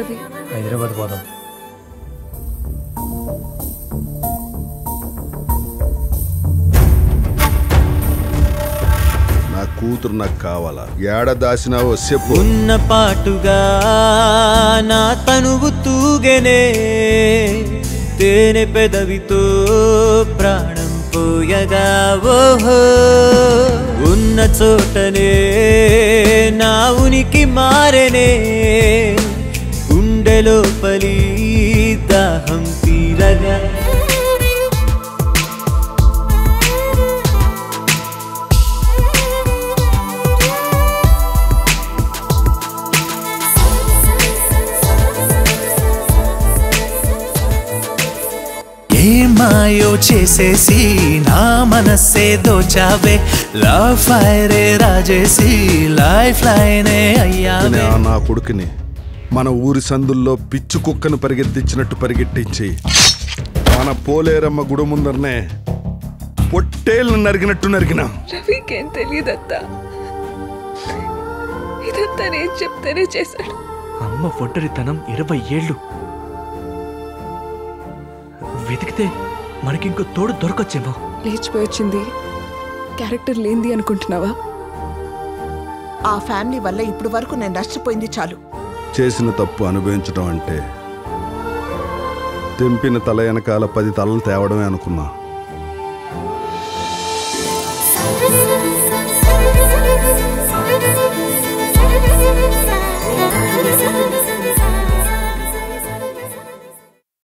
రవి? హైదరాబాద్ పోదాం. నా కూతురు నాకు కావాలా? ఏడ దాసినావో చెప్పు. ఉన్న పాటుగా నా తనువు తూగెనే, తేనె పెదవితో ప్రాణం పోయగా. ఓహో ఉన్న చోటనే నా ఉనికి మారెనే, గుండెలోపలి దాహం తీరగా. మాయో చేసేసి నా మనస్సే దోచావే, లవ్ ఫైరే రాజేసి లైఫ్ లైనే అయ్యావే. నా కొడుకుని మన ఊరి సందుల్లో పిచ్చు కుక్కను పరిగెత్తించినట్టు పరిగెట్టించి మన పోలేరమ్మ గుడి ముందరనే పొట్టేళ్ళు నరిగినట్టు నరిగినా. రవికేం తెలియదత్తా, ఇదంతా నేను చెప్తేనే చేశాడు. అమ్మ ఒంటరితనం 20 ఏళ్ళు. వెతికితే మనకింకో తోడు దొరకొచ్చేమో. లేచిపోయి వచ్చింది క్యారెక్టర్ లేంది అనుకుంటున్నావా? ఆ ఫ్యామిలీ వల్ల ఇప్పుడు వరకు నేను నష్టపోయింది చాలు. చేసిన తప్పు అనుభవించడం అంటే తెంపిన తల వెనకాల 10 తలలు తేవడమే అనుకున్నా.